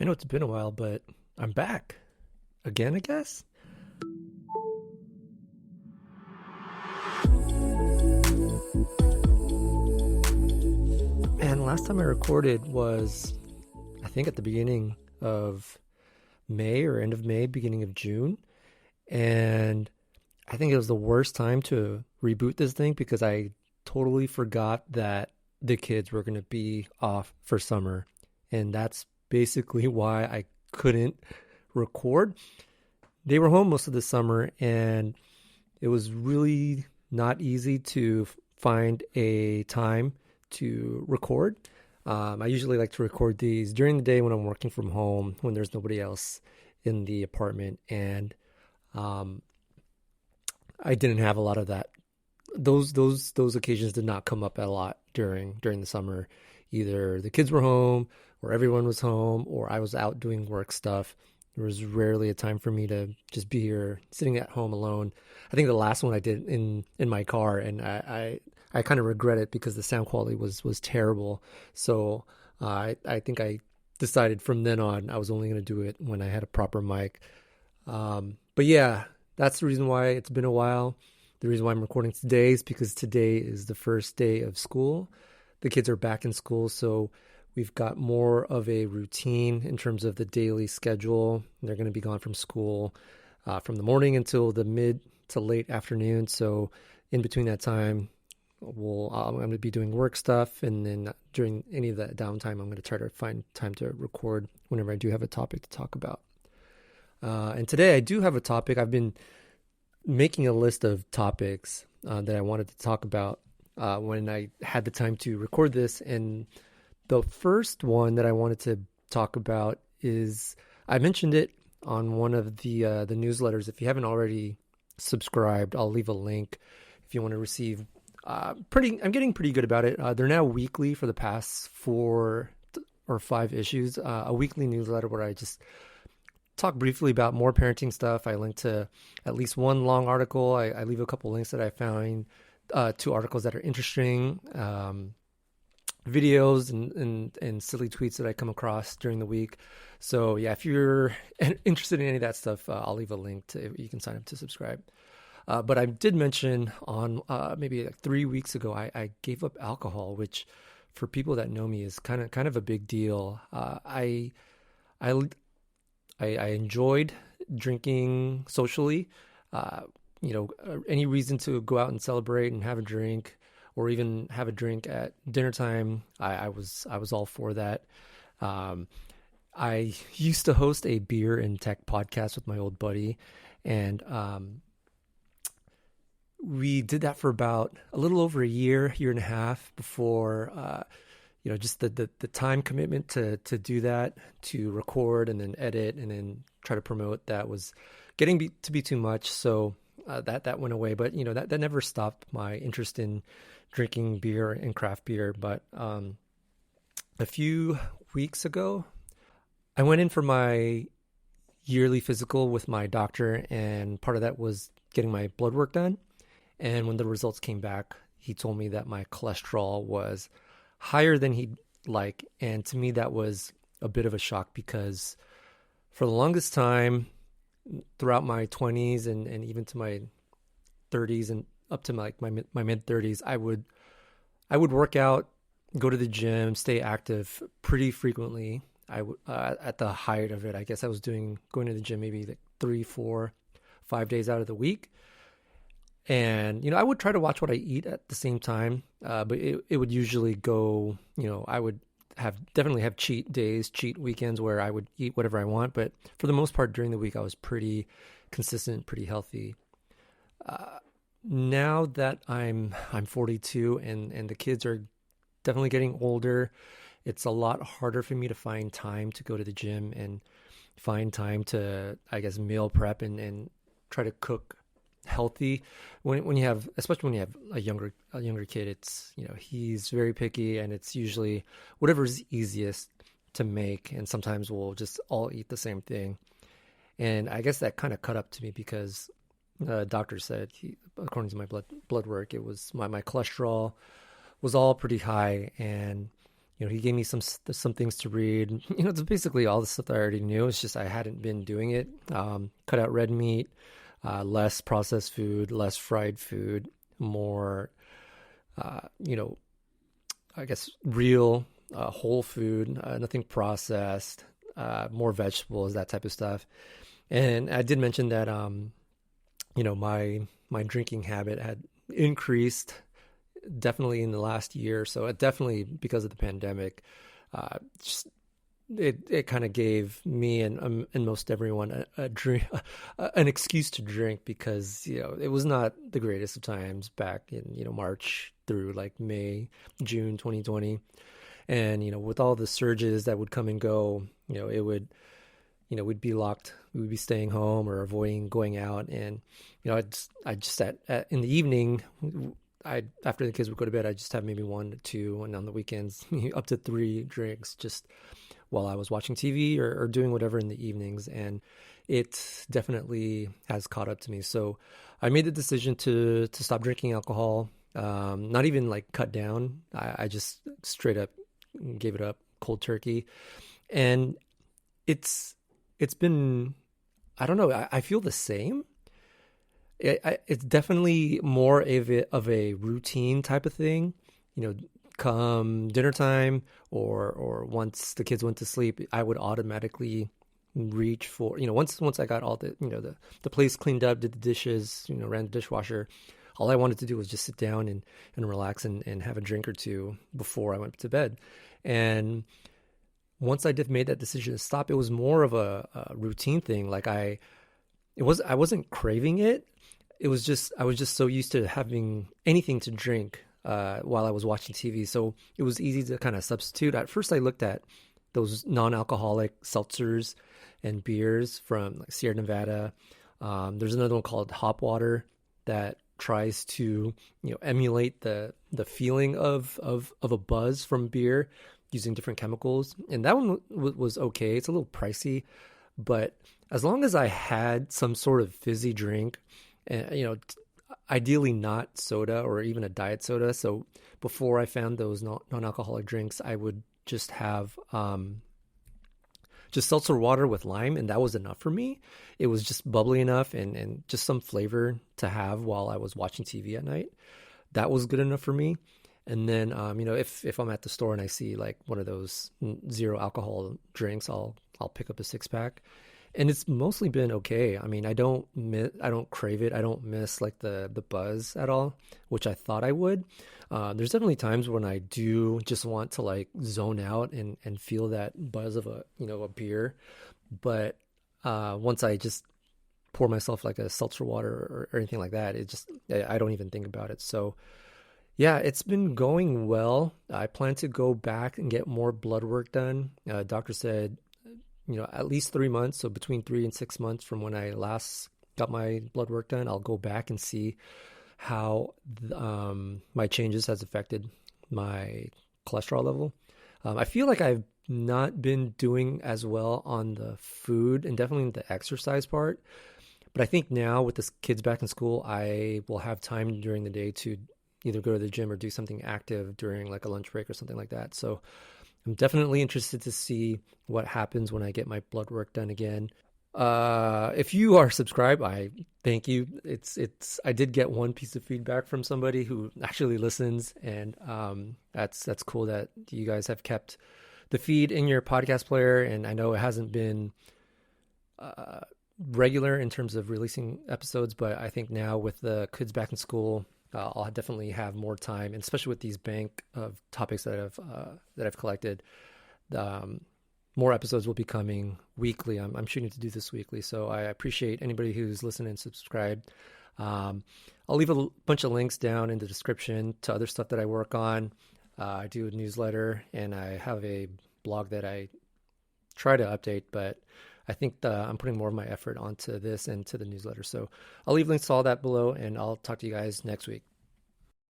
I know it's been a while, but I'm back again, I guess. And last time I recorded was, I think, at the beginning of May or end of May, beginning of June. And I think it was the worst time to reboot this thing because I totally forgot that the kids were going to be off for summer. And that's basically why I couldn't record. They were home most of the summer, and it was really not easy to find a time to record. I usually like to record these during the day when I'm working from home, when there's nobody else in the apartment, and I didn't have a lot of that. Those occasions did not come up a lot during the summer. Either the kids were home, or everyone was home, or I was out doing work stuff. There was rarely a time for me to just be here sitting at home alone. I think the last one I did in my car, and I kind of regret it because the sound quality was terrible. So I think I decided from then on I was only going to do it when I had a proper mic. But yeah, that's the reason why it's been a while. The reason why I'm recording today is because today is the first day of school. The kids are back in school, so we've got more of a routine in terms of the daily schedule. They're going to be gone from school from the morning until the mid to late afternoon. So in between that time, I'm going to be doing work stuff. And then during any of that downtime, I'm going to try to find time to record whenever I do have a topic to talk about. And today I do have a topic. I've been making a list of topics that I wanted to talk about when I had the time to record this. And the first one that I wanted to talk about is, I mentioned it on one of the newsletters. If you haven't already subscribed, I'll leave a link if you want to receive. I'm getting pretty good about it. They're now weekly for the past 4 or 5 issues. A weekly newsletter where I just talk briefly about more parenting stuff. I link to at least one long article. I leave a couple links that I found to articles that are interesting. Videos and silly tweets that I come across during the week. So yeah, if you're interested in any of that stuff, I'll leave a link to, you can sign up to subscribe. But I did mention on maybe like 3 weeks ago, I gave up alcohol, which for people that know me is kind of a big deal. I enjoyed drinking socially. Any reason to go out and celebrate and have a drink, or even have a drink at dinner time, I was all for that. I used to host a beer and tech podcast with my old buddy, and we did that for about a little over a year and a half before, just the time commitment to do that, to record and then edit and then try to promote, that was getting to be too much. So that went away, but that never stopped my interest in drinking beer and craft beer. But a few weeks ago, I went in for my yearly physical with my doctor, and part of that was getting my blood work done. And when the results came back, he told me that my cholesterol was higher than he'd like. And to me, that was a bit of a shock because for the longest time, throughout my 20s and even to my 30s and up to my mid 30s, I would work out, go to the gym, stay active pretty frequently. I would at the height of it, I guess I was going to the gym maybe like 3, 4, 5 days out of the week. And I would try to watch what I eat at the same time, but it would usually go. I would definitely have cheat days, cheat weekends where I would eat whatever I want. But for the most part, during the week, I was pretty consistent, pretty healthy. Now that I'm 42 and the kids are definitely getting older, it's a lot harder for me to find time to go to the gym and find time to, I guess, meal prep and try to cook healthy. When you have, especially when you have a younger kid, it's he's very picky, and it's usually whatever's easiest to make, and sometimes we'll just all eat the same thing. And I guess that kind of cut up to me because the doctor said, according to my blood work, it was my cholesterol was all pretty high, and He gave me some things to read. It's basically all the stuff that I already knew. It's just I hadn't been doing it. Cut out red meat, less processed food, less fried food, more, you know, I guess real whole food, nothing processed, more vegetables, that type of stuff. And I did mention that, my drinking habit had increased definitely in the last year. So it definitely because of the pandemic, just it kind of gave me and most everyone a drink, an excuse to drink because it was not the greatest of times back in March through like May, June 2020, and with all the surges that would come and go, it would we'd be locked, we would be staying home or avoiding going out, and I just in the evening. After the kids would go to bed, I just have maybe 1 to 2, and on the weekends, up to 3 drinks just while I was watching TV or doing whatever in the evenings. And it definitely has caught up to me. So I made the decision to stop drinking alcohol, not even like cut down. I just straight up gave it up cold turkey. And it's been, I don't know, I feel the same. It's definitely more of a routine type of thing, come dinner time or once the kids went to sleep, I would automatically reach for, once I got all the place cleaned up, did the dishes, ran the dishwasher, all I wanted to do was just sit down and relax and have a drink or two before I went to bed. And once I made that decision to stop, it was more of a routine thing. Like I wasn't craving it. I was just so used to having anything to drink while I was watching TV. So it was easy to kind of substitute. At first, I looked at those non-alcoholic seltzers and beers from like Sierra Nevada. There's another one called Hop Water that tries to emulate the feeling of a buzz from beer using different chemicals. And that one was okay. It's a little pricey, but as long as I had some sort of fizzy drink, ideally not soda or even a diet soda. So before I found those non-alcoholic drinks, I would just have just seltzer water with lime, and that was enough for me. It was just bubbly enough and just some flavor to have while I was watching TV at night. That was good enough for me. And then, if I'm at the store and I see like one of those zero alcohol drinks, I'll pick up a 6-pack. And it's mostly been okay. I mean, I don't crave it. I don't miss like the buzz at all, which I thought I would. There's definitely times when I do just want to like zone out and feel that buzz of a beer. But once I just pour myself like a seltzer water or anything like that, I don't even think about it. So yeah, it's been going well. I plan to go back and get more blood work done. Doctor said, at least 3 months. So between 3 and 6 months from when I last got my blood work done, I'll go back and see how my changes has affected my cholesterol level. I feel like I've not been doing as well on the food and definitely the exercise part. But I think now with the kids back in school, I will have time during the day to either go to the gym or do something active during like a lunch break or something like that. So I'm definitely interested to see what happens when I get my blood work done again. If you are subscribed, I thank you. I did get one piece of feedback from somebody who actually listens, and that's cool that you guys have kept the feed in your podcast player. And I know it hasn't been regular in terms of releasing episodes, but I think now with the kids back in school, I'll definitely have more time, and especially with these bank of topics that I've collected. More episodes will be coming weekly. I'm shooting to do this weekly, so I appreciate anybody who's listened and subscribed. I'll leave a bunch of links down in the description to other stuff that I work on. I do a newsletter, and I have a blog that I try to update, but I think I'm putting more of my effort onto this and to the newsletter. So I'll leave links to all that below, and I'll talk to you guys next week.